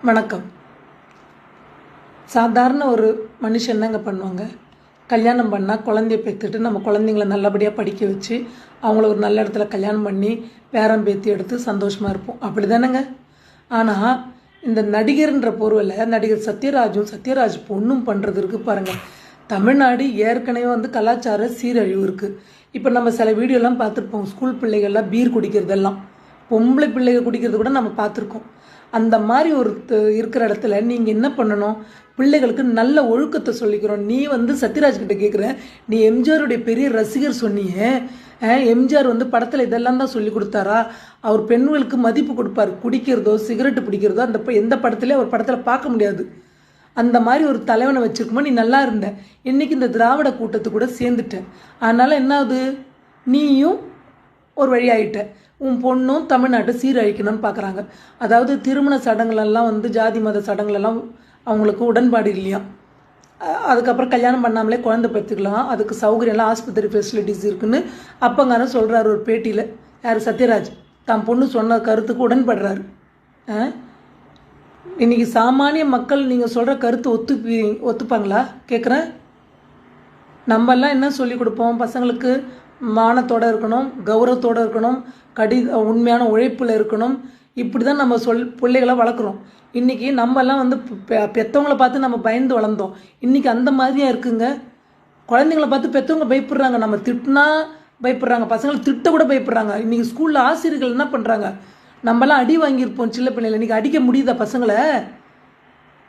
வணக்கம். சாதாரண ஒரு மனுஷன் என்னங்க பண்ணுவாங்க, கல்யாணம் பண்ணால் குழந்தைய பெற்றுட்டு நம்ம குழந்தைங்கள நல்லபடியாக படிக்க வச்சு அவங்கள ஒரு நல்ல இடத்துல கல்யாணம் பண்ணி பேரம் பேத்தி எடுத்து சந்தோஷமாக இருப்போம். அப்படி தானேங்க. ஆனால் இந்த நடிகர்ன்ற பொருவில் நடிகர் சத்யராஜ் பொண்ணும் பண்ணுறது இருக்குது பாருங்கள். தமிழ்நாடு ஏற்கனவே கலாச்சார சீரழிவு இருக்குது. இப்போ நம்ம சில வீடியோலாம் பார்த்துருப்போம். ஸ்கூல் பிள்ளைகள்லாம் பீர் குடிக்கிறதெல்லாம், பொம்பளை பிள்ளைகள் குடிக்கிறது கூட நம்ம பார்த்துருக்கோம். அந்த மாதிரி ஒரு இருக்கிற இடத்துல நீங்கள் என்ன பண்ணணும், பிள்ளைகளுக்கு நல்ல ஒழுக்கத்தை சொல்லிக்கிறோம். நீ சத்யராஜ் கிட்ட கேட்குற, நீ எம்ஜிஆருடைய பெரிய ரசிகர் சொன்னியே, எம்ஜிஆர் படத்தில் இதெல்லாம் தான் சொல்லி கொடுத்தாரா? அவர் பெண்களுக்கு மதிப்பு கொடுப்பார். குடிக்கிறதோ சிகரெட்டு பிடிக்கிறதோ அந்த எந்த படத்துலேயும் அவர் படத்தில் பார்க்க முடியாது. அந்த மாதிரி ஒரு தலைவனை வச்சுருக்கும்போது நீ நல்லா இருந்த. இன்றைக்கி இந்த திராவிட கூட்டத்து கூட சேர்ந்துட்டேன். அதனால் என்ன ஆகுது, நீயும் ஒரு வழி ஆகிட்ட, உன் பொண்ணும் தமிழ்நாட்டை சீரழிக்கணும்னு பார்க்குறாங்க. அதாவது திருமண சடங்குலெல்லாம் ஜாதி மத சடங்குலெல்லாம் அவங்களுக்கு உடன்பாடு இல்லையா. அதுக்கப்புறம் கல்யாணம் பண்ணாமலே குழந்தை பெற்றுக்கலாம், அதுக்கு சௌகரியம்லாம் ஆஸ்பத்திரி ஃபெசிலிட்டிஸ் இருக்குன்னு அப்பங்காரன் சொல்கிறாரு ஒரு பேட்டியில். யார்? சத்யராஜ். தான் பொண்ணு சொன்ன கருத்துக்கு உடன்படுறாரு. இன்றைக்கி சாமானிய மக்கள் நீங்கள் சொல்கிற கருத்து ஒத்துப்பாங்களா கேட்குறேன். நம்மெல்லாம் என்ன சொல்லி கொடுப்போம் பசங்களுக்கு? மானத்தோடு இருக்கணும், கௌரவத்தோடு இருக்கணும், உண்மையான உழைப்பில் இருக்கணும். இப்படி தான் நம்ம பிள்ளைகளை வளர்க்குறோம். இன்றைக்கி நம்மெல்லாம் பெற்றவங்கள பார்த்து நம்ம பயந்து வளர்ந்தோம். இன்றைக்கி அந்த மாதிரியாக இருக்குங்க. குழந்தைங்கள பார்த்து பெற்றவங்க பயப்படுறாங்க. நம்ம திட்டினா பயப்படுறாங்க, பசங்களை திட்ட கூட பயப்படுறாங்க. இன்றைக்கி ஸ்கூலில் ஆசிரியர்கள் என்ன பண்ணுறாங்க, நம்மலாம் அடி வாங்கியிருப்போம் சின்ன பிள்ளைகளை, இன்றைக்கி அடிக்க முடியுதா பசங்களை?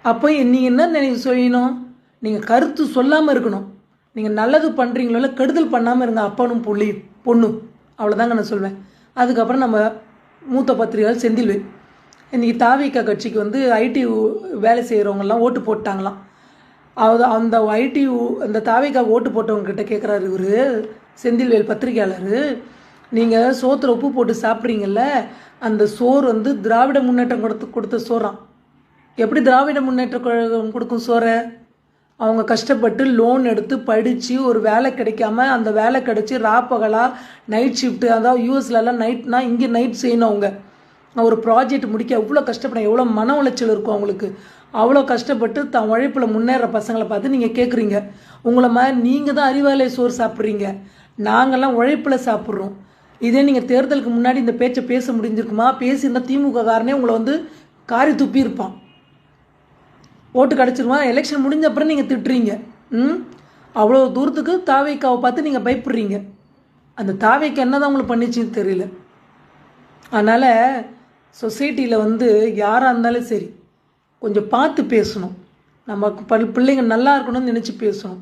அப்போ நீங்கள் என்ன செய்யணும், நீங்கள் கருத்து சொல்லாமல் இருக்கணும். நீங்கள் நல்லது பண்ணுறீங்களோ இல்லை கெடுதல் பண்ணாமல் இருங்க, அப்பனும் பொண்ணும். அவ்வளோதாங்க நான் சொல்வேன். அதுக்கப்புறம் நம்ம மூத்த பத்திரிகையாளர் செந்தில்வேல் இன்றைக்கி தாவிக கட்சிக்கு ஐடி வேலை செய்கிறவங்கெல்லாம் ஓட்டு போட்டாங்களாம். அந்த அந்த தாவிக ஓட்டு போட்டவங்ககிட்ட கேட்குறாரு இவர் செந்தில்வேல் பத்திரிகையாளர், நீங்கள் சோத்தில் உப்பு போட்டு சாப்பிட்றீங்கல்ல, அந்த சோறு திராவிட முன்னேற்றம் கொடுத்த சோறாம். எப்படி திராவிட முன்னேற்றம் கழகம் கொடுக்கும் சோறை? அவங்க கஷ்டப்பட்டு லோன் எடுத்து படித்து ஒரு வேலை கிடைக்காம அந்த வேலை கிடச்சி ராப்பகலாக நைட் ஷிஃப்ட்டு, அதாவது யூஎஸ்லலாம் நைட்னா இங்கே நைட் செய்யணும். அவங்க ஒரு ப்ராஜெக்ட் முடிக்க எவ்வளோ கஷ்டப்பட, எவ்வளோ மன உளைச்சல் இருக்கும் அவங்களுக்கு. அவ்வளோ கஷ்டப்பட்டு தான் உழைப்பில் முன்னேற பசங்களை பார்த்து நீங்கள் கேட்குறீங்க, உங்களை மாதிரி நீங்கள் தான் அறிவாலய சோறு சாப்பிட்றீங்க, நாங்கள்லாம் உழைப்பில் சாப்பிட்றோம். இதே நீங்கள் தேர்தலுக்கு முன்னாடி இந்த பேச்சை பேச முடிஞ்சிருக்குமா? பேசியிருந்தால் திமுக காரனே உங்களை காரி துப்பியிருப்பான், ஓட்டு கிடச்சிருவான். எலெக்ஷன் முடிஞ்ச அப்புறம் நீங்கள் திட்டுறீங்க. அவ்வளோ தூரத்துக்கு தாவேக்காவை பார்த்து நீங்கள் பயப்படுறீங்க. அந்த தாவேக்கா என்ன தான் உங்களுக்கு பண்ணிச்சுன்னு தெரியல. அதனால் சொசைட்டியில் யாராக இருந்தாலும் சரி கொஞ்சம் பார்த்து பேசணும். நம்ம பிள்ளைங்க நல்லா இருக்கணும்னு நினச்சி பேசணும்.